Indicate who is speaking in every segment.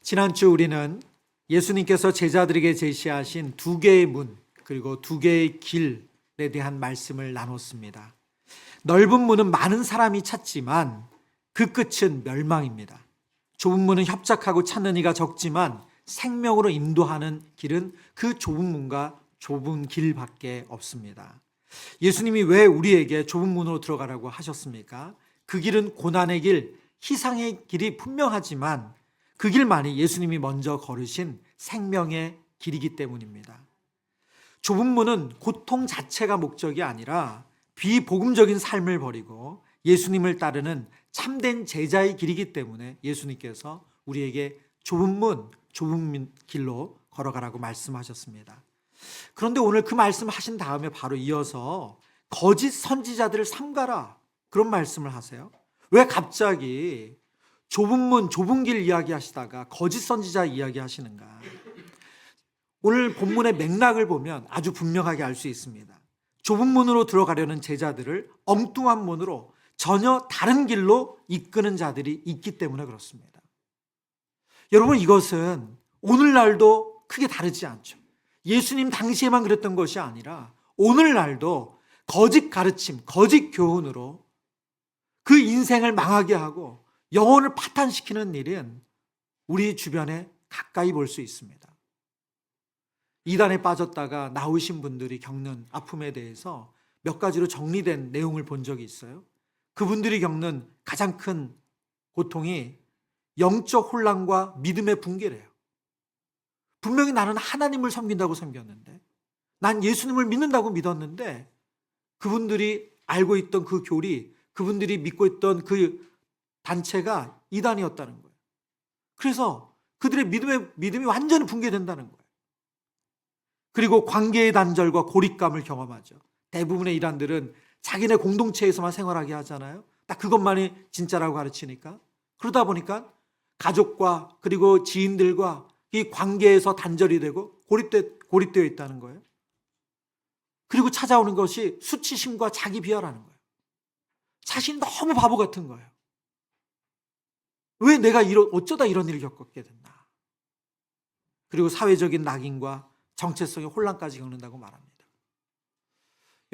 Speaker 1: 지난주 우리는 예수님께서 제자들에게 제시하신 두 개의 문, 그리고 두 개의 길에 대한 말씀을 나눴습니다. 넓은 문은 많은 사람이 찾지만 그 끝은 멸망입니다. 좁은 문은 협착하고 찾는 이가 적지만 생명으로 인도하는 길은 그 좁은 문과 좁은 길밖에 없습니다. 예수님이 왜 우리에게 좁은 문으로 들어가라고 하셨습니까? 그 길은 고난의 길, 희생의 길이 분명하지만 그 길만이 예수님이 먼저 걸으신 생명의 길이기 때문입니다. 좁은 문은 고통 자체가 목적이 아니라 비복음적인 삶을 버리고 예수님을 따르는 참된 제자의 길이기 때문에 예수님께서 우리에게 좁은 문, 좁은 길로 걸어가라고 말씀하셨습니다. 그런데 오늘 그 말씀을 하신 다음에 바로 이어서 거짓 선지자들을 삼가라, 그런 말씀을 하세요. 왜 갑자기 좁은 문, 좁은 길 이야기하시다가 거짓 선지자 이야기하시는가? 오늘 본문의 맥락을 보면 아주 분명하게 알 수 있습니다. 좁은 문으로 들어가려는 제자들을 엉뚱한 문으로 전혀 다른 길로 이끄는 자들이 있기 때문에 그렇습니다. 여러분, 이것은 오늘날도 크게 다르지 않죠. 예수님 당시에만 그랬던 것이 아니라 오늘날도 거짓 가르침, 거짓 교훈으로 그 인생을 망하게 하고 영혼을 파탄시키는 일은 우리 주변에 가까이 볼 수 있습니다. 이단에 빠졌다가 나오신 분들이 겪는 아픔에 대해서 몇 가지로 정리된 내용을 본 적이 있어요. 그분들이 겪는 가장 큰 고통이 영적 혼란과 믿음의 붕괴래요. 분명히 나는 하나님을 섬긴다고 섬겼는데, 난 예수님을 믿는다고 믿었는데, 그분들이 알고 있던 그 교리, 그분들이 믿고 있던 그 단체가 이단이었다는 거예요. 그래서 그들의 믿음이 완전히 붕괴된다는 거예요. 그리고 관계의 단절과 고립감을 경험하죠. 대부분의 이단들은 자기네 공동체에서만 생활하게 하잖아요. 딱 그것만이 진짜라고 가르치니까. 그러다 보니까 가족과 그리고 지인들과 이 관계에서 단절이 되고 고립되어 있다는 거예요. 그리고 찾아오는 것이 수치심과 자기 비하라는 거예요. 자신이 너무 바보 같은 거예요. 왜 내가 어쩌다 이런 일을 겪게 됐나. 그리고 사회적인 낙인과 정체성의 혼란까지 겪는다고 말합니다.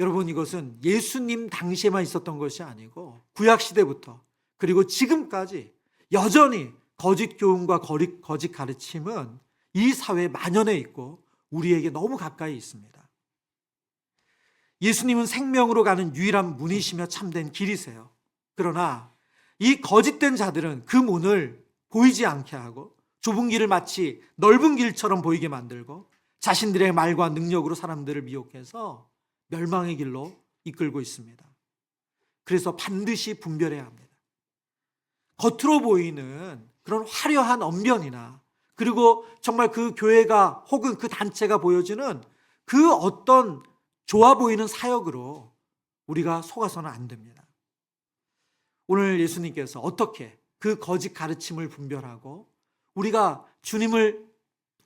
Speaker 1: 여러분, 이것은 예수님 당시에만 있었던 것이 아니고 구약시대부터 그리고 지금까지 여전히 거짓 교훈과 거짓 가르침은 이 사회에 만연해 있고 우리에게 너무 가까이 있습니다. 예수님은 생명으로 가는 유일한 문이시며 참된 길이세요. 그러나 이 거짓된 자들은 그 문을 보이지 않게 하고 좁은 길을 마치 넓은 길처럼 보이게 만들고 자신들의 말과 능력으로 사람들을 미혹해서 멸망의 길로 이끌고 있습니다. 그래서 반드시 분별해야 합니다. 겉으로 보이는 그런 화려한 언변이나 그리고 정말 그 교회가 혹은 그 단체가 보여주는 그 어떤 좋아 보이는 사역으로 우리가 속아서는 안 됩니다. 오늘 예수님께서 어떻게 그 거짓 가르침을 분별하고 우리가 주님을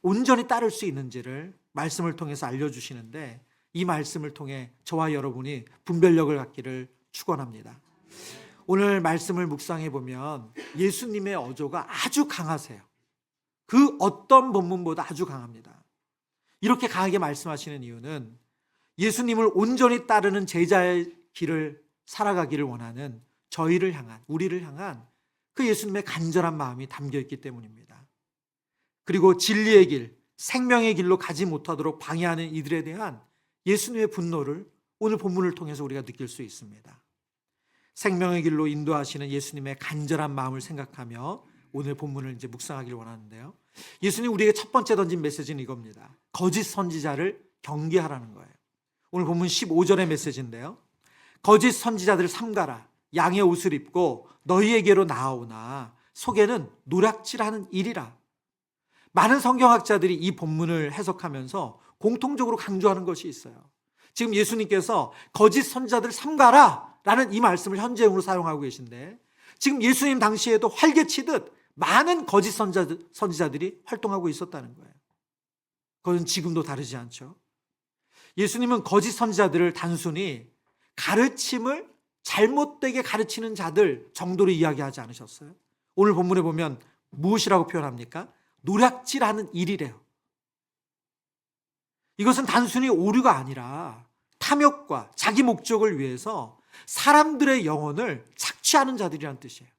Speaker 1: 온전히 따를 수 있는지를 말씀을 통해서 알려주시는데, 이 말씀을 통해 저와 여러분이 분별력을 갖기를 축원합니다. 오늘 말씀을 묵상해 보면 예수님의 어조가 아주 강하세요. 그 어떤 본문보다 아주 강합니다. 이렇게 강하게 말씀하시는 이유는 예수님을 온전히 따르는 제자의 길을 살아가기를 원하는 저희를 향한, 우리를 향한 그 예수님의 간절한 마음이 담겨 있기 때문입니다. 그리고 진리의 길, 생명의 길로 가지 못하도록 방해하는 이들에 대한 예수님의 분노를 오늘 본문을 통해서 우리가 느낄 수 있습니다. 생명의 길로 인도하시는 예수님의 간절한 마음을 생각하며 오늘 본문을 이제 묵상하기를 원하는데요. 예수님 우리에게 첫 번째 던진 메시지는 이겁니다. 거짓 선지자를 경계하라는 거예요. 오늘 본문 15절의 메시지인데요. 거짓 선지자들을 삼가라. 양의 옷을 입고 너희에게로 나아오나 속에는 노략질하는 일이라. 많은 성경학자들이 이 본문을 해석하면서 공통적으로 강조하는 것이 있어요. 지금 예수님께서 거짓 선지자들을 삼가라 라는 이 말씀을 현재형으로 사용하고 계신데, 지금 예수님 당시에도 활개치듯 많은 거짓 선지자들이 활동하고 있었다는 거예요. 그건 지금도 다르지 않죠. 예수님은 거짓 선지자들을 단순히 가르침을 잘못되게 가르치는 자들 정도로 이야기하지 않으셨어요. 오늘 본문에 보면 무엇이라고 표현합니까? 노략질하는 일이래요. 이것은 단순히 오류가 아니라 탐욕과 자기 목적을 위해서 사람들의 영혼을 착취하는 자들이란 뜻이에요.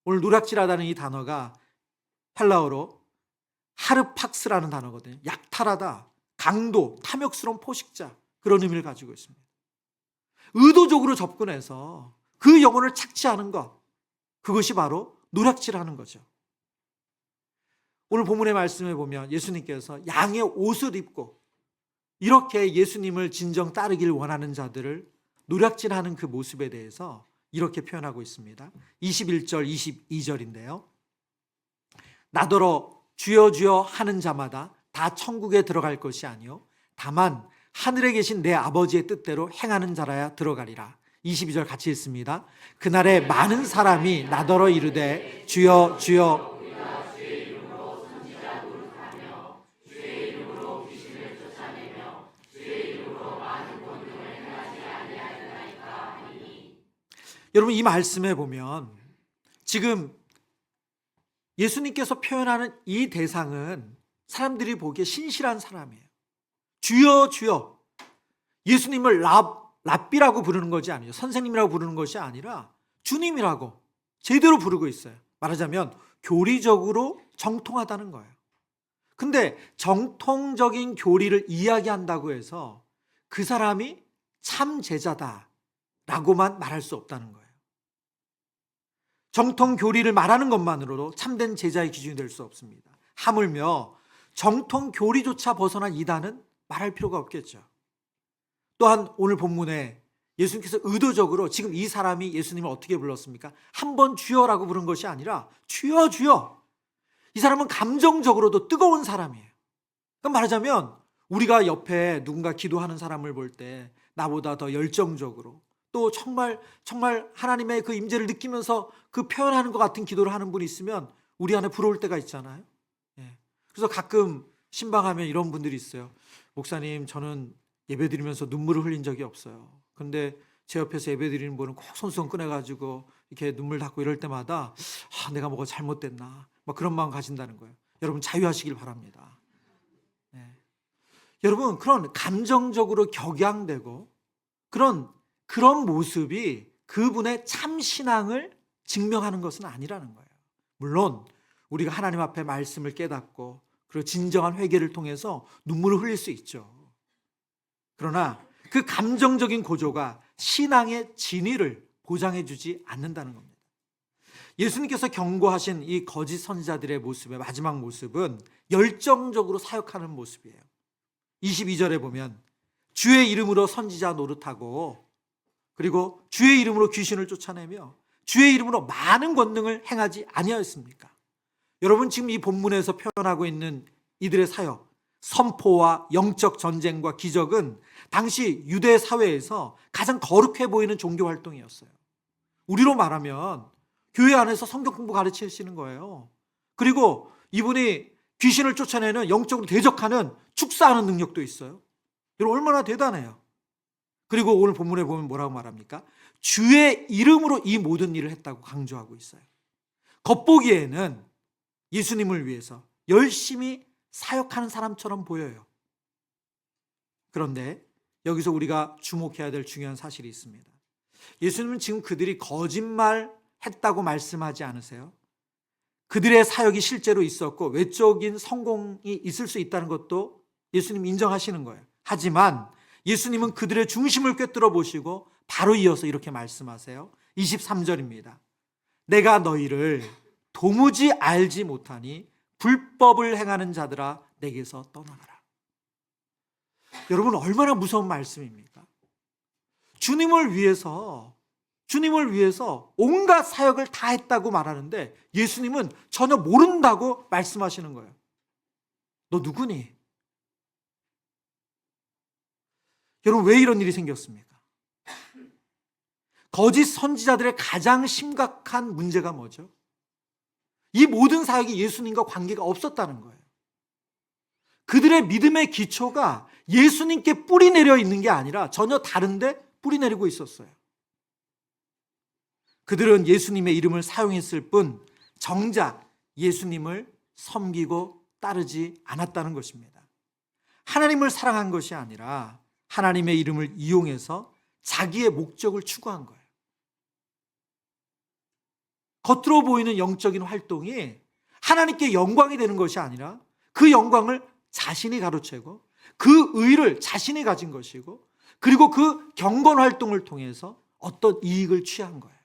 Speaker 1: 오늘 노략질하다는 이 단어가 헬라어로 하르팍스라는 단어거든요. 약탈하다, 강도, 탐욕스러운 포식자, 그런 의미를 가지고 있습니다. 의도적으로 접근해서 그 영혼을 착취하는 것, 그것이 바로 노략질하는 거죠. 오늘 본문의 말씀에 보면 예수님께서 양의 옷을 입고 이렇게 예수님을 진정 따르길 원하는 자들을 노략질하는 그 모습에 대해서 이렇게 표현하고 있습니다. 21절, 22절인데요. 나더러 주여 주여 하는 자마다 다 천국에 들어갈 것이 아니요 다만 하늘에 계신 내 아버지의 뜻대로 행하는 자라야 들어가리라. 22절 같이 읽습니다. 그날에 많은 사람이 나더러 이르되 주여 주여 여러분, 이 말씀에 보면 지금 예수님께서 표현하는 이 대상은 사람들이 보기에 신실한 사람이에요. 주여 주여, 예수님을 랍비라고 부르는 것이 아니에요. 선생님이라고 부르는 것이 아니라 주님이라고 제대로 부르고 있어요. 말하자면 교리적으로 정통하다는 거예요. 근데 정통적인 교리를 이야기한다고 해서 그 사람이 참 제자다라고만 말할 수 없다는 거예요. 정통 교리를 말하는 것만으로도 참된 제자의 기준이 될 수 없습니다. 하물며 정통 교리조차 벗어난 이단은 말할 필요가 없겠죠. 또한 오늘 본문에 예수님께서 의도적으로 지금 이 사람이 예수님을 어떻게 불렀습니까? 한 번 주여라고 부른 것이 아니라 주여 주여. 이 사람은 감정적으로도 뜨거운 사람이에요. 그럼 말하자면 우리가 옆에 누군가 기도하는 사람을 볼 때 나보다 더 열정적으로 또 정말 하나님의 그 임재를 느끼면서 그 표현하는 것 같은 기도를 하는 분이 있으면 우리 안에 부러울 때가 있잖아요. 그래서 가끔 신방하면 이런 분들이 있어요. 목사님, 저는 예배드리면서 눈물을 흘린 적이 없어요. 근데 제 옆에서 예배드리는 분은 꼭 손수건 꺼내가지고 이렇게 눈물 닦고 이럴 때마다 내가 뭐가 잘못됐나 막 그런 마음 가진다는 거예요. 여러분, 자유하시길 바랍니다. 여러분, 그런 감정적으로 격양되고 그런 모습이 그분의 참 신앙을 증명하는 것은 아니라는 거예요. 물론 우리가 하나님 앞에 말씀을 깨닫고 그리고 진정한 회개를 통해서 눈물을 흘릴 수 있죠. 그러나 그 감정적인 고조가 신앙의 진위를 보장해 주지 않는다는 겁니다. 예수님께서 경고하신 이 거짓 선지자들의 모습의 마지막 모습은 열정적으로 사역하는 모습이에요. 22절에 보면 주의 이름으로 선지자 노릇하고 그리고 주의 이름으로 귀신을 쫓아내며 주의 이름으로 많은 권능을 행하지 아니하였습니까? 여러분, 지금 이 본문에서 표현하고 있는 이들의 사역, 선포와 영적 전쟁과 기적은 당시 유대 사회에서 가장 거룩해 보이는 종교 활동이었어요. 우리로 말하면 교회 안에서 성경 공부 가르치시는 거예요. 그리고 이분이 귀신을 쫓아내는 영적으로 대적하는 축사하는 능력도 있어요. 여러분, 얼마나 대단해요. 그리고 오늘 본문에 보면 뭐라고 말합니까? 주의 이름으로 이 모든 일을 했다고 강조하고 있어요. 겉보기에는 예수님을 위해서 열심히 사역하는 사람처럼 보여요. 그런데 여기서 우리가 주목해야 될 중요한 사실이 있습니다. 예수님은 지금 그들이 거짓말했다고 말씀하지 않으세요? 그들의 사역이 실제로 있었고 외적인 성공이 있을 수 있다는 것도 예수님 인정하시는 거예요. 하지만 예수님은 그들의 중심을 꿰뚫어 보시고 바로 이어서 이렇게 말씀하세요. 23절입니다. 내가 너희를 도무지 알지 못하니 불법을 행하는 자들아 내게서 떠나가라. 여러분, 얼마나 무서운 말씀입니까? 주님을 위해서 온갖 사역을 다 했다고 말하는데 예수님은 전혀 모른다고 말씀하시는 거예요. 너 누구니? 여러분, 왜 이런 일이 생겼습니까? 거짓 선지자들의 가장 심각한 문제가 뭐죠? 이 모든 사역이 예수님과 관계가 없었다는 거예요. 그들의 믿음의 기초가 예수님께 뿌리 내려 있는 게 아니라 전혀 다른데 뿌리 내리고 있었어요. 그들은 예수님의 이름을 사용했을 뿐 정작 예수님을 섬기고 따르지 않았다는 것입니다. 하나님을 사랑한 것이 아니라 하나님의 이름을 이용해서 자기의 목적을 추구한 거예요. 겉으로 보이는 영적인 활동이 하나님께 영광이 되는 것이 아니라 그 영광을 자신이 가로채고 그 의를 자신이 가진 것이고 그리고 그 경건 활동을 통해서 어떤 이익을 취한 거예요.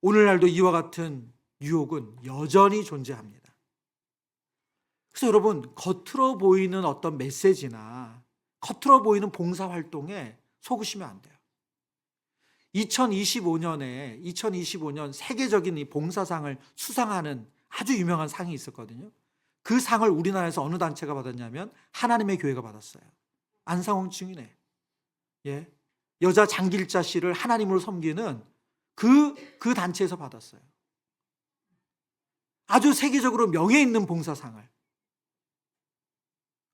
Speaker 1: 오늘날도 이와 같은 유혹은 여전히 존재합니다. 그래서 여러분, 겉으로 보이는 어떤 메시지나 겉으로 보이는 봉사활동에 속으시면 안 돼요. 2025년 세계적인 이 봉사상을 수상하는 아주 유명한 상이 있었거든요. 그 상을 우리나라에서 어느 단체가 받았냐면 하나님의 교회가 받았어요. 안상홍 증인회. 예. 여자 장길자 씨를 하나님으로 섬기는 그 단체에서 받았어요. 아주 세계적으로 명예 있는 봉사상을.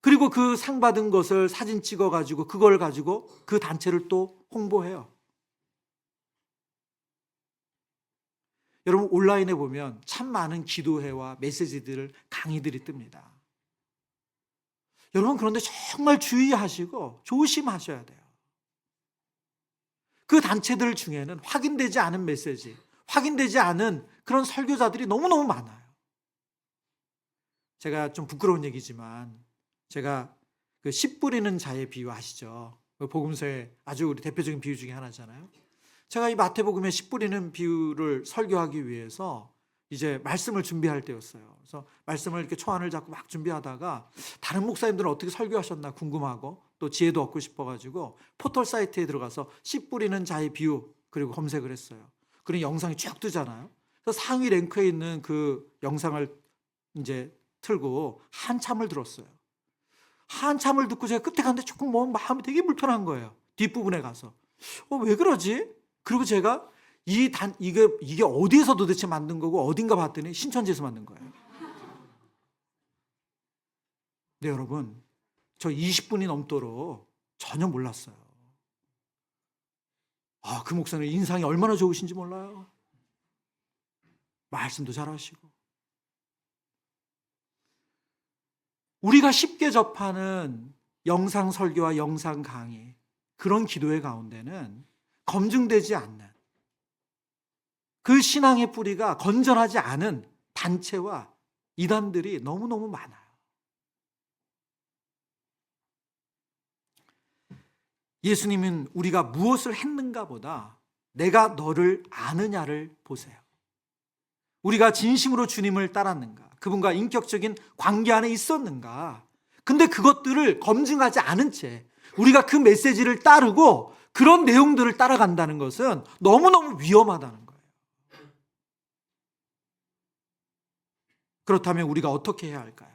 Speaker 1: 그리고 그 상 받은 것을 사진 찍어가지고 그걸 가지고 그 단체를 또 홍보해요. 여러분, 온라인에 보면 참 많은 기도회와 메시지들을 강의들이 뜹니다. 여러분, 그런데 정말 주의하시고 조심하셔야 돼요. 그 단체들 중에는 확인되지 않은 메시지, 확인되지 않은 그런 설교자들이 너무너무 많아요. 제가 좀 부끄러운 얘기지만 제가 그 씨 뿌리는 자의 비유 아시죠? 복음서의 아주 우리 대표적인 비유 중에 하나잖아요. 제가 이 마태복음의 씨 뿌리는 비유를 설교하기 위해서 이제 말씀을 준비할 때였어요. 그래서 말씀을 이렇게 초안을 잡고 막 준비하다가 다른 목사님들은 어떻게 설교하셨나 궁금하고 또 지혜도 얻고 싶어가지고 포털 사이트에 들어가서 씨 뿌리는 자의 비유 그리고 검색을 했어요. 그런 영상이 쭉 뜨잖아요. 그래서 상위 랭크에 있는 그 영상을 이제 틀고 한참을 들었어요. 한참을 듣고 제가 끝에 갔는데 조금 마음이 되게 불편한 거예요. 뒷부분에 가서. 왜 그러지? 그리고 제가 이게 어디에서 도대체 만든 거고 어딘가 봤더니 신천지에서 만든 거예요. 네, 여러분, 저 20분이 넘도록 전혀 몰랐어요. 그 목사님 인상이 얼마나 좋으신지 몰라요. 말씀도 잘하시고. 우리가 쉽게 접하는 영상 설교와 영상 강의, 그런 기도회 가운데는 검증되지 않는 그 신앙의 뿌리가 건전하지 않은 단체와 이단들이 너무너무 많아요. 예수님은 우리가 무엇을 했는가 보다 내가 너를 아느냐를 보세요. 우리가 진심으로 주님을 따랐는가? 그분과 인격적인 관계 안에 있었는가? 근데 그것들을 검증하지 않은 채 우리가 그 메시지를 따르고 그런 내용들을 따라간다는 것은 너무너무 위험하다는 거예요. 그렇다면 우리가 어떻게 해야 할까요?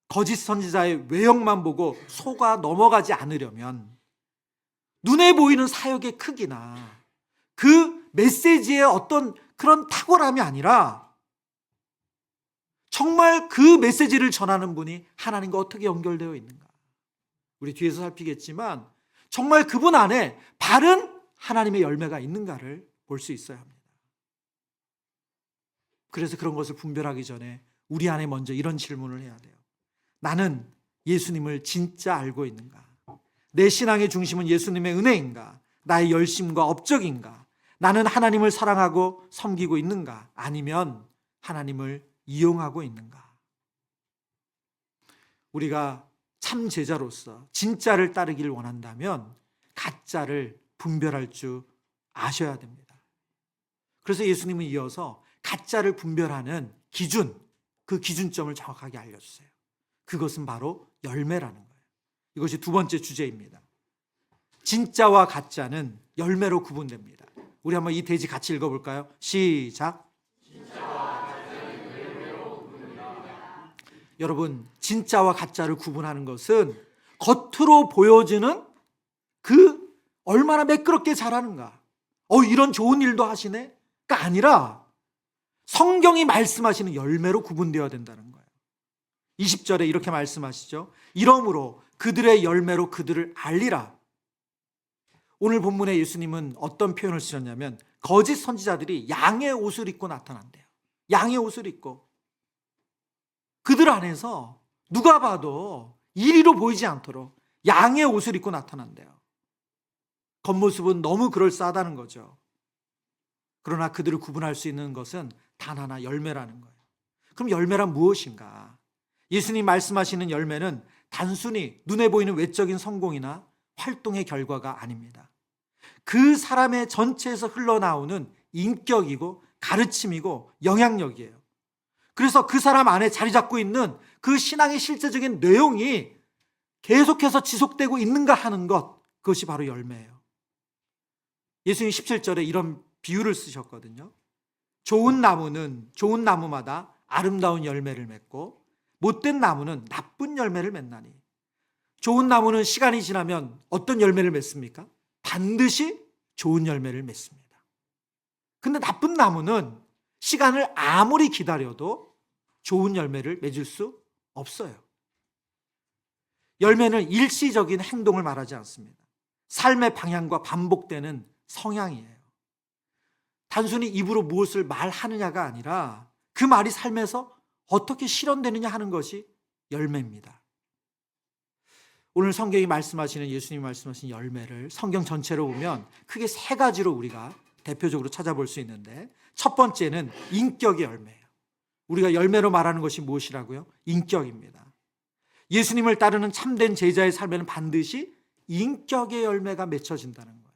Speaker 1: 거짓 선지자의 외형만 보고 속아 넘어가지 않으려면 눈에 보이는 사역의 크기나 그 메시지의 어떤 그런 탁월함이 아니라 정말 그 메시지를 전하는 분이 하나님과 어떻게 연결되어 있는가. 우리 뒤에서 살피겠지만 정말 그분 안에 바른 하나님의 열매가 있는가를 볼 수 있어야 합니다. 그래서 그런 것을 분별하기 전에 우리 안에 먼저 이런 질문을 해야 돼요. 나는 예수님을 진짜 알고 있는가? 내 신앙의 중심은 예수님의 은혜인가? 나의 열심과 업적인가? 나는 하나님을 사랑하고 섬기고 있는가? 아니면 하나님을 이용하고 있는가? 우리가 참 제자로서 진짜를 따르기를 원한다면 가짜를 분별할 줄 아셔야 됩니다. 그래서 예수님은 이어서 가짜를 분별하는 기준, 그 기준점을 정확하게 알려주세요. 그것은 바로 열매라는 거예요. 이것이 두 번째 주제입니다. 진짜와 가짜는 열매로 구분됩니다. 우리 한번 이 대지 같이 읽어볼까요? 시작. 여러분, 진짜와 가짜를 구분하는 것은 겉으로 보여지는 그 얼마나 매끄럽게 잘하는가, 이런 좋은 일도 하시네가 아니라 성경이 말씀하시는 열매로 구분되어야 된다는 거예요. 20절에 이렇게 말씀하시죠. 이러므로 그들의 열매로 그들을 알리라. 오늘 본문에 예수님은 어떤 표현을 쓰셨냐면 거짓 선지자들이 양의 옷을 입고 나타난대요. 양의 옷을 입고 그들 안에서 누가 봐도 이리로 보이지 않도록 양의 옷을 입고 나타난대요. 겉모습은 너무 그럴싸하다는 거죠. 그러나 그들을 구분할 수 있는 것은 단 하나, 열매라는 거예요. 그럼 열매란 무엇인가? 예수님 말씀하시는 열매는 단순히 눈에 보이는 외적인 성공이나 활동의 결과가 아닙니다. 그 사람의 전체에서 흘러나오는 인격이고 가르침이고 영향력이에요. 그래서 그 사람 안에 자리 잡고 있는 그 신앙의 실제적인 내용이 계속해서 지속되고 있는가 하는 것, 그것이 바로 열매예요. 예수님 17절에 이런 비유를 쓰셨거든요. 좋은 나무는 좋은 나무마다 아름다운 열매를 맺고 못된 나무는 나쁜 열매를 맺나니. 좋은 나무는 시간이 지나면 어떤 열매를 맺습니까? 반드시 좋은 열매를 맺습니다. 근데 나쁜 나무는 시간을 아무리 기다려도 좋은 열매를 맺을 수 없어요. 열매는 일시적인 행동을 말하지 않습니다. 삶의 방향과 반복되는 성향이에요. 단순히 입으로 무엇을 말하느냐가 아니라 그 말이 삶에서 어떻게 실현되느냐 하는 것이 열매입니다. 오늘 성경이 말씀하시는, 예수님이 말씀하신 열매를 성경 전체로 보면 크게 세 가지로 우리가 대표적으로 찾아볼 수 있는데, 첫 번째는 인격의 열매예요. 우리가 열매로 말하는 것이 무엇이라고요? 인격입니다. 예수님을 따르는 참된 제자의 삶에는 반드시 인격의 열매가 맺혀진다는 거예요.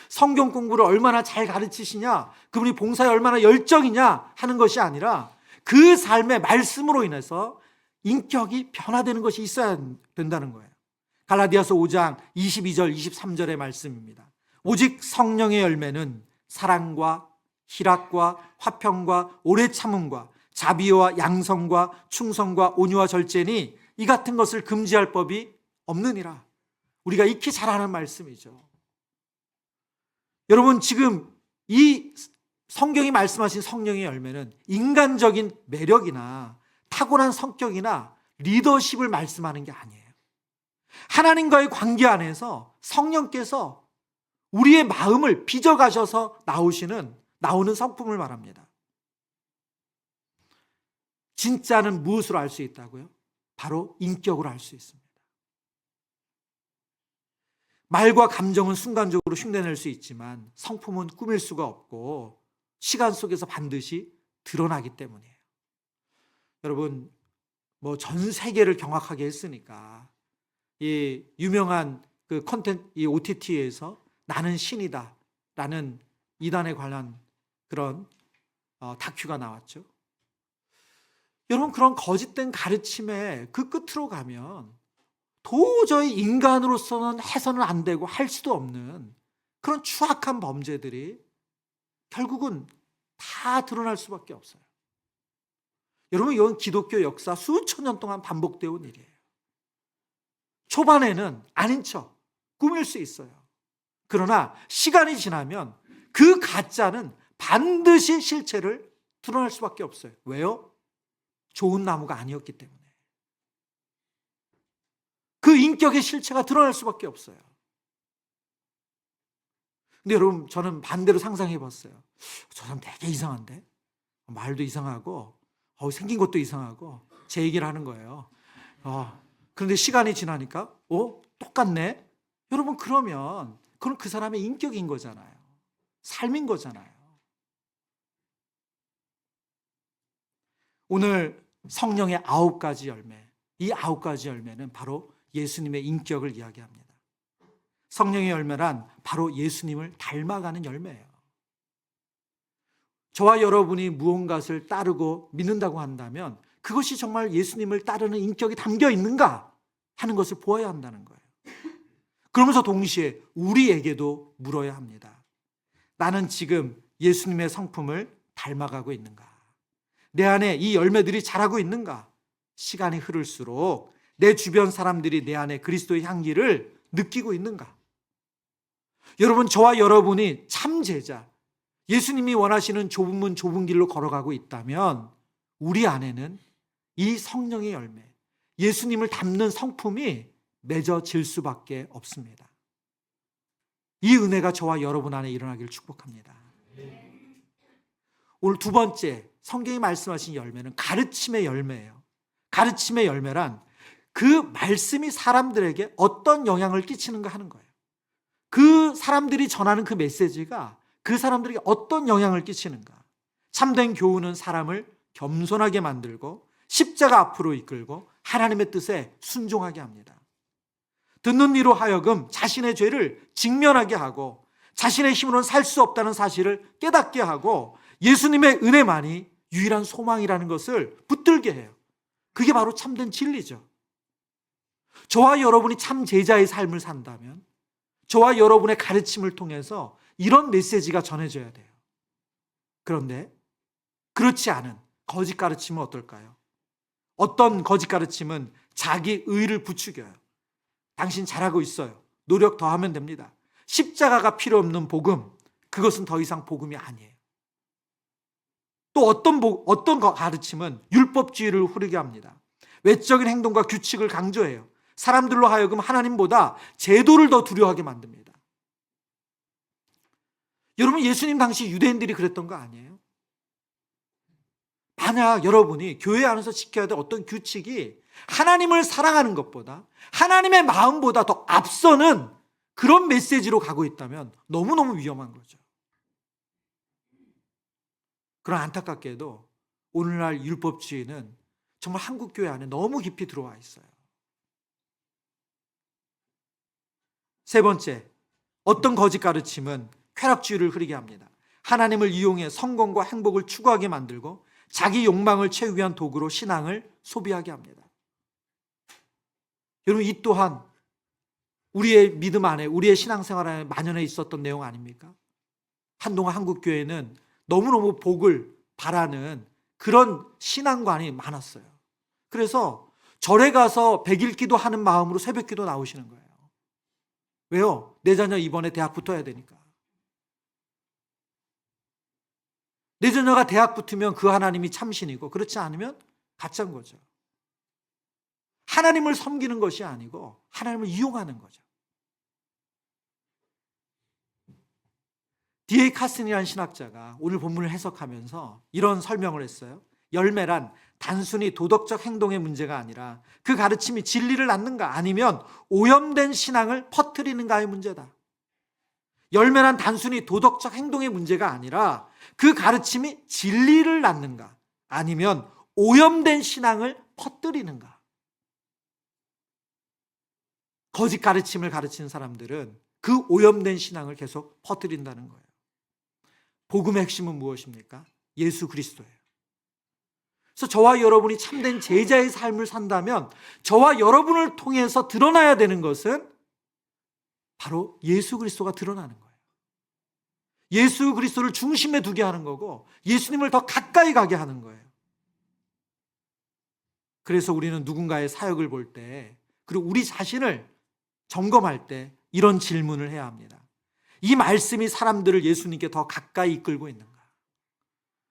Speaker 1: 성경 공부를 얼마나 잘 가르치시냐, 그분이 봉사에 얼마나 열정이냐 하는 것이 아니라 그 삶의 말씀으로 인해서 인격이 변화되는 것이 있어야 된다는 거예요. 갈라디아서 5장 22절 23절의 말씀입니다. 오직 성령의 열매는 사랑과 희락과 화평과 오래 참음과 자비와 양성과 충성과 온유와 절제니 이 같은 것을 금지할 법이 없느니라. 우리가 익히 잘 아는 말씀이죠. 여러분, 지금 이 성경이 말씀하신 성령의 열매는 인간적인 매력이나 타고난 성격이나 리더십을 말씀하는 게 아니에요. 하나님과의 관계 안에서 성령께서 우리의 마음을 빚어가셔서 나오는 성품을 말합니다. 진짜는 무엇으로 알 수 있다고요? 바로 인격으로 알 수 있습니다. 말과 감정은 순간적으로 흉내낼 수 있지만 성품은 꾸밀 수가 없고 시간 속에서 반드시 드러나기 때문이에요. 여러분, 전 세계를 경악하게 했으니까 이 유명한 그 콘텐츠, 이 OTT에서 나는 신이다 라는 이단에 관한 그런 다큐가 나왔죠. 여러분, 그런 거짓된 가르침의 그 끝으로 가면 도저히 인간으로서는 해서는 안 되고 할 수도 없는 그런 추악한 범죄들이 결국은 다 드러날 수밖에 없어요. 여러분, 이건 기독교 역사 수천 년 동안 반복되어 온 일이에요. 초반에는 아닌 척 꾸밀 수 있어요. 그러나 시간이 지나면 그 가짜는 반드시 실체를 드러날 수밖에 없어요. 왜요? 좋은 나무가 아니었기 때문에. 그 인격의 실체가 드러날 수밖에 없어요. 근데 여러분, 저는 반대로 상상해 봤어요. 저 사람 되게 이상한데? 말도 이상하고 생긴 것도 이상하고 제 얘기를 하는 거예요. 그런데 시간이 지나니까 똑같네? 여러분, 그러면 그건 그 사람의 인격인 거잖아요. 삶인 거잖아요. 오늘 성령의 9가지 열매, 이 9가지 열매는 바로 예수님의 인격을 이야기합니다. 성령의 열매란 바로 예수님을 닮아가는 열매예요. 저와 여러분이 무언가를 따르고 믿는다고 한다면 그것이 정말 예수님을 따르는 인격이 담겨 있는가 하는 것을 보아야 한다는 거예요. 그러면서 동시에 우리에게도 물어야 합니다. 나는 지금 예수님의 성품을 닮아가고 있는가? 내 안에 이 열매들이 자라고 있는가? 시간이 흐를수록 내 주변 사람들이 내 안에 그리스도의 향기를 느끼고 있는가? 여러분, 저와 여러분이 참 제자, 예수님이 원하시는 좁은 문 좁은 길로 걸어가고 있다면 우리 안에는 이 성령의 열매, 예수님을 닮는 성품이 맺어질 수밖에 없습니다. 이 은혜가 저와 여러분 안에 일어나기를 축복합니다. 오늘 두 번째 성경이 말씀하신 열매는 가르침의 열매예요. 가르침의 열매란 그 말씀이 사람들에게 어떤 영향을 끼치는가 하는 거예요. 그 사람들이 전하는 그 메시지가 그 사람들에게 어떤 영향을 끼치는가. 참된 교훈은 사람을 겸손하게 만들고 십자가 앞으로 이끌고 하나님의 뜻에 순종하게 합니다. 듣는 이로 하여금 자신의 죄를 직면하게 하고 자신의 힘으로는 살 수 없다는 사실을 깨닫게 하고 예수님의 은혜만이 유일한 소망이라는 것을 붙들게 해요. 그게 바로 참된 진리죠. 저와 여러분이 참 제자의 삶을 산다면 저와 여러분의 가르침을 통해서 이런 메시지가 전해져야 돼요. 그런데 그렇지 않은 거짓 가르침은 어떨까요? 어떤 거짓 가르침은 자기 의를 부추겨요. 당신 잘하고 있어요. 노력 더 하면 됩니다. 십자가가 필요 없는 복음, 그것은 더 이상 복음이 아니에요. 또 어떤 가르침은 율법주의를 흐르게 합니다. 외적인 행동과 규칙을 강조해요. 사람들로 하여금 하나님보다 제도를 더 두려워하게 만듭니다. 여러분, 예수님 당시 유대인들이 그랬던 거 아니에요? 만약 여러분이 교회 안에서 지켜야 될 어떤 규칙이 하나님을 사랑하는 것보다 하나님의 마음보다 더 앞서는 그런 메시지로 가고 있다면 너무너무 위험한 거죠. 그러나 안타깝게도 오늘날 율법주의는 정말 한국 교회 안에 너무 깊이 들어와 있어요. 세 번째, 어떤 거짓 가르침은 쾌락주의를 흐리게 합니다. 하나님을 이용해 성공과 행복을 추구하게 만들고 자기 욕망을 채우기 위한 도구로 신앙을 소비하게 합니다. 여러분, 이 또한 우리의 믿음 안에, 우리의 신앙생활 안에 만연해 있었던 내용 아닙니까? 한동안 한국 교회는 너무너무 복을 바라는 그런 신앙관이 많았어요. 그래서 절에 가서 백일기도 하는 마음으로 새벽기도 나오시는 거예요. 왜요? 내 자녀 이번에 대학 붙어야 되니까. 내 자녀가 대학 붙으면 그 하나님이 참신이고 그렇지 않으면 가짜인 거죠. 하나님을 섬기는 것이 아니고 하나님을 이용하는 거죠. D.A. 카슨이라는 신학자가 오늘 본문을 해석하면서 이런 설명을 했어요. 열매란 단순히 도덕적 행동의 문제가 아니라 그 가르침이 진리를 낳는가 아니면 오염된 신앙을 퍼뜨리는가의 문제다. 열매란 단순히 도덕적 행동의 문제가 아니라 그 가르침이 진리를 낳는가 아니면 오염된 신앙을 퍼뜨리는가. 거짓 가르침을 가르치는 사람들은 그 오염된 신앙을 계속 퍼뜨린다는 거예요. 복음의 핵심은 무엇입니까? 예수 그리스도예요. 그래서 저와 여러분이 참된 제자의 삶을 산다면 저와 여러분을 통해서 드러나야 되는 것은 바로 예수 그리스도가 드러나는 거예요. 예수 그리스도를 중심에 두게 하는 거고 예수님을 더 가까이 가게 하는 거예요. 그래서 우리는 누군가의 사역을 볼 때 그리고 우리 자신을 점검할 때 이런 질문을 해야 합니다. 이 말씀이 사람들을 예수님께 더 가까이 이끌고 있는가?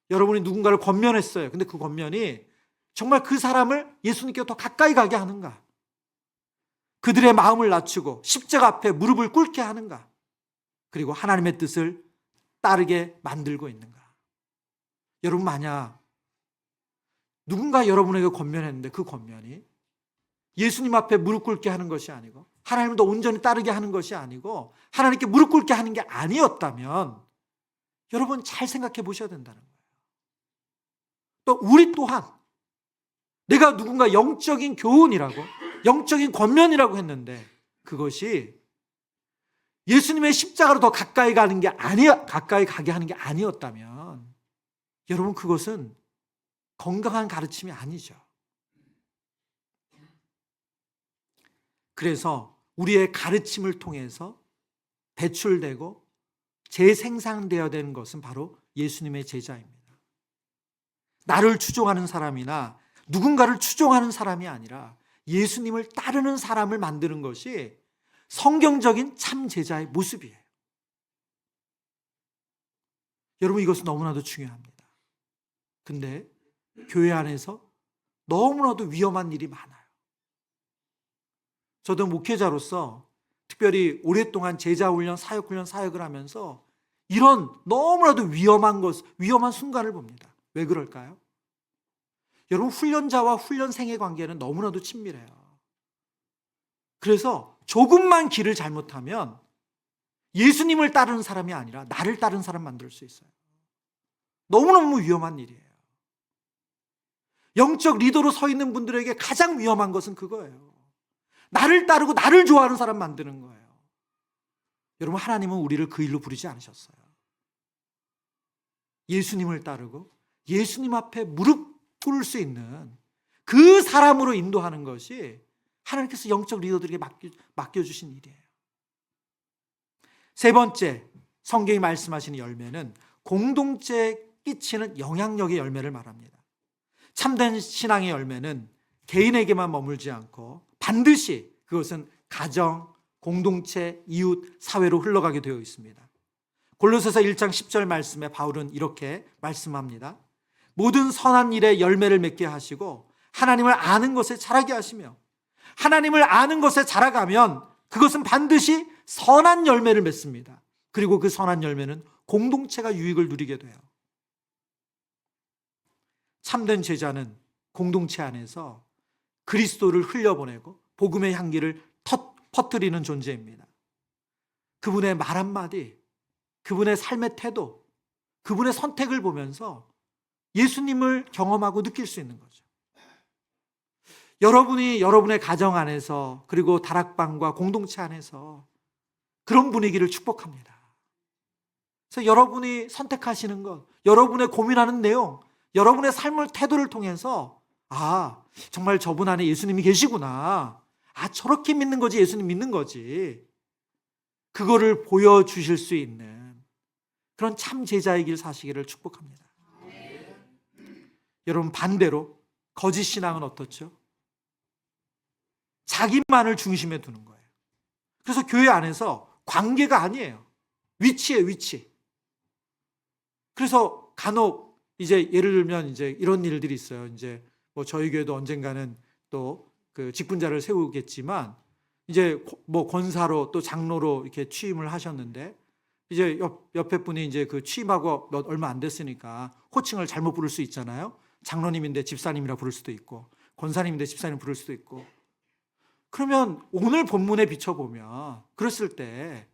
Speaker 1: 여러분이 누군가를 권면했어요. 근데 그 권면이 정말 그 사람을 예수님께 더 가까이 가게 하는가? 그들의 마음을 낮추고 십자가 앞에 무릎을 꿇게 하는가? 그리고 하나님의 뜻을 따르게 만들고 있는가? 여러분, 만약 누군가 여러분에게 권면했는데 그 권면이 예수님 앞에 무릎 꿇게 하는 것이 아니고 하나님을 더 온전히 따르게 하는 것이 아니고 하나님께 무릎 꿇게 하는 게 아니었다면 여러분 잘 생각해 보셔야 된다는 거예요. 또 우리 또한 내가 누군가 영적인 교훈이라고 영적인 권면이라고 했는데 그것이 예수님의 십자가로 더 가까이 가게 하는 게 아니었다면 여러분 그것은 건강한 가르침이 아니죠. 그래서 우리의 가르침을 통해서 배출되고 재생산되어야 되는 것은 바로 예수님의 제자입니다. 나를 추종하는 사람이나 누군가를 추종하는 사람이 아니라 예수님을 따르는 사람을 만드는 것이 성경적인 참 제자의 모습이에요. 여러분 이것은 너무나도 중요합니다. 근데 교회 안에서 너무나도 위험한 일이 많아요. 저도 목회자로서 특별히 오랫동안 제자훈련, 사역을 하면서 이런 너무나도 위험한 순간을 봅니다. 왜 그럴까요? 여러분, 훈련자와 훈련생의 관계는 너무나도 친밀해요. 그래서 조금만 길을 잘못하면 예수님을 따르는 사람이 아니라 나를 따르는 사람 만들 수 있어요. 너무너무 위험한 일이에요. 영적 리더로 서 있는 분들에게 가장 위험한 것은 그거예요. 나를 따르고 나를 좋아하는 사람 만드는 거예요. 여러분, 하나님은 우리를 그 일로 부르지 않으셨어요. 예수님을 따르고 예수님 앞에 무릎 꿇을 수 있는 그 사람으로 인도하는 것이 하나님께서 영적 리더들에게 맡겨주신 일이에요. 세 번째, 성경이 말씀하시는 열매는 공동체에 끼치는 영향력의 열매를 말합니다. 참된 신앙의 열매는 개인에게만 머물지 않고 반드시 그것은 가정, 공동체, 이웃, 사회로 흘러가게 되어 있습니다. 골로새서 1장 10절 말씀에 바울은 이렇게 말씀합니다. 모든 선한 일에 열매를 맺게 하시고 하나님을 아는 것에 자라게 하시며, 하나님을 아는 것에 자라가면 그것은 반드시 선한 열매를 맺습니다. 그리고 그 선한 열매는 공동체가 유익을 누리게 돼요. 참된 제자는 공동체 안에서 그리스도를 흘려보내고 복음의 향기를 퍼뜨리는 존재입니다. 그분의 말 한마디, 그분의 삶의 태도, 그분의 선택을 보면서 예수님을 경험하고 느낄 수 있는 거죠. 여러분이 여러분의 가정 안에서, 그리고 다락방과 공동체 안에서 그런 분위기를 축복합니다. 그래서 여러분이 선택하시는 것, 여러분의 고민하는 내용, 여러분의 삶의 태도를 통해서 정말 저분 안에 예수님이 계시구나, 저렇게 믿는 거지, 예수님 믿는 거지, 그거를 보여주실 수 있는 그런 참 제자의 길 사시기를 축복합니다. 여러분, 반대로 거짓 신앙은 어떻죠? 자기만을 중심에 두는 거예요. 그래서 교회 안에서 관계가 아니에요. 위치예요, 위치. 그래서 간혹 예를 들면 이런 일들이 있어요. 뭐 저희 교회도 언젠가는 또 그 직분자를 세우겠지만 권사로 또 장로로 이렇게 취임을 하셨는데 옆에 분이 그 취임하고 얼마 안 됐으니까 호칭을 잘못 부를 수 있잖아요. 장로님인데 집사님이라 부를 수도 있고, 권사님인데 집사님 부를 수도 있고. 그러면 오늘 본문에 비춰보면 그랬을 때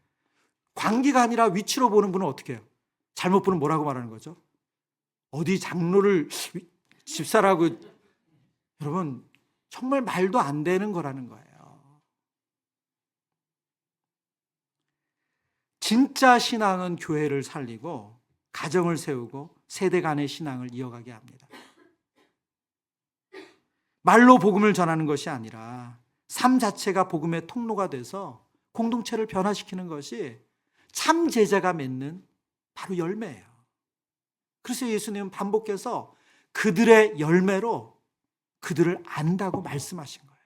Speaker 1: 관계가 아니라 위치로 보는 분은 어떻게 해요? 잘못 부르면 뭐라고 말하는 거죠? 어디 장로를 집사라고. 여러분, 정말 말도 안 되는 거라는 거예요. 진짜 신앙은 교회를 살리고 가정을 세우고 세대 간의 신앙을 이어가게 합니다. 말로 복음을 전하는 것이 아니라 삶 자체가 복음의 통로가 돼서 공동체를 변화시키는 것이 참 제자가 맺는 바로 열매예요. 그래서 예수님은 반복해서 그들의 열매로 그들을 안다고 말씀하신 거예요.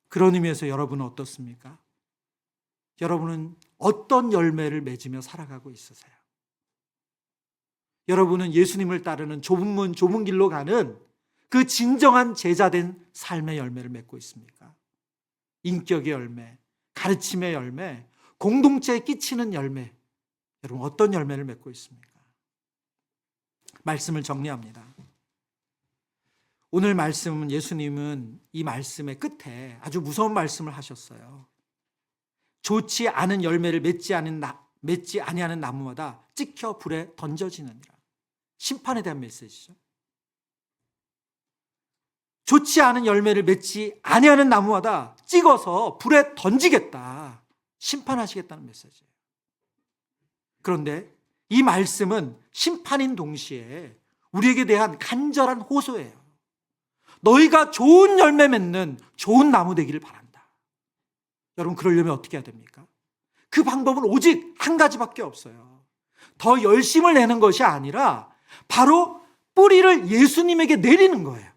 Speaker 1: 그런 의미에서 여러분은 어떻습니까? 여러분은 어떤 열매를 맺으며 살아가고 있으세요? 여러분은 예수님을 따르는 좁은 문, 좁은 길로 가는 그 진정한 제자된 삶의 열매를 맺고 있습니까? 인격의 열매, 가르침의 열매, 공동체에 끼치는 열매, 여러분 어떤 열매를 맺고 있습니까? 말씀을 정리합니다. 오늘 말씀은 예수님은 이 말씀의 끝에 아주 무서운 말씀을 하셨어요. 좋지 않은 열매를 맺지 아니하는 나무마다 찍혀 불에 던져지느니라. 심판에 대한 메시지죠. 좋지 않은 열매를 맺지 아니하는 나무마다 찍어서 불에 던지겠다, 심판하시겠다는 메시지예요. 그런데 이 말씀은 심판인 동시에 우리에게 대한 간절한 호소예요. 너희가 좋은 열매 맺는 좋은 나무 되기를 바란다. 여러분, 그러려면 어떻게 해야 됩니까? 그 방법은 오직 한 가지밖에 없어요. 더 열심을 내는 것이 아니라 바로 뿌리를 예수님에게 내리는 거예요.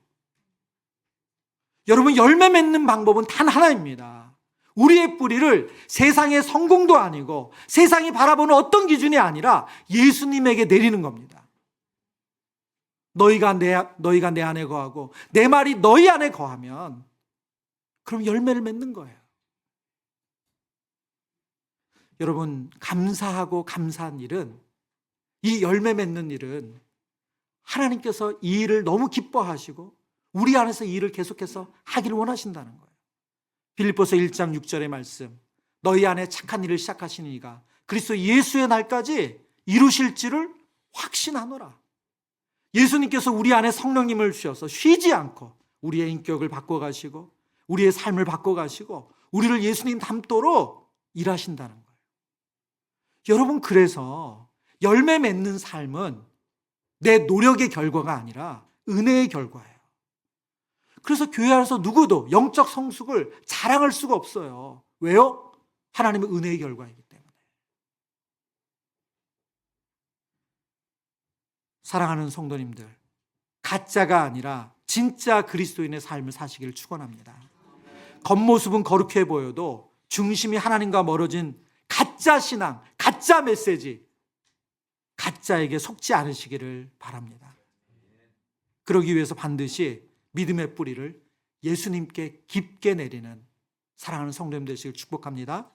Speaker 1: 여러분, 열매 맺는 방법은 단 하나입니다. 우리의 뿌리를 세상의 성공도 아니고 세상이 바라보는 어떤 기준이 아니라 예수님에게 내리는 겁니다. 너희가 내 안에 거하고 내 말이 너희 안에 거하면 그럼 열매를 맺는 거예요. 여러분, 감사하고 감사한 일은, 이 열매 맺는 일은 하나님께서 이 일을 너무 기뻐하시고 우리 안에서 이 일을 계속해서 하기를 원하신다는 거예요. 빌립보서 1장 6절의 말씀, 너희 안에 착한 일을 시작하신 이가 그리스도 예수의 날까지 이루실지를 확신하노라. 예수님께서 우리 안에 성령님을 주셔서 쉬지 않고 우리의 인격을 바꿔가시고 우리의 삶을 바꿔가시고 우리를 예수님 닮도록 일하신다는 거예요. 여러분, 그래서 열매 맺는 삶은 내 노력의 결과가 아니라 은혜의 결과예요. 그래서 교회 안에서 누구도 영적 성숙을 자랑할 수가 없어요. 왜요? 하나님의 은혜의 결과이기 때문에. 사랑하는 성도님들, 가짜가 아니라 진짜 그리스도인의 삶을 사시기를 축원합니다. 겉모습은 거룩해 보여도 중심이 하나님과 멀어진 가짜 신앙, 가짜 메시지, 가짜에게 속지 않으시기를 바랍니다. 그러기 위해서 반드시 믿음의 뿌리를 예수님께 깊게 내리는 사랑하는 성도님 되시길 축복합니다.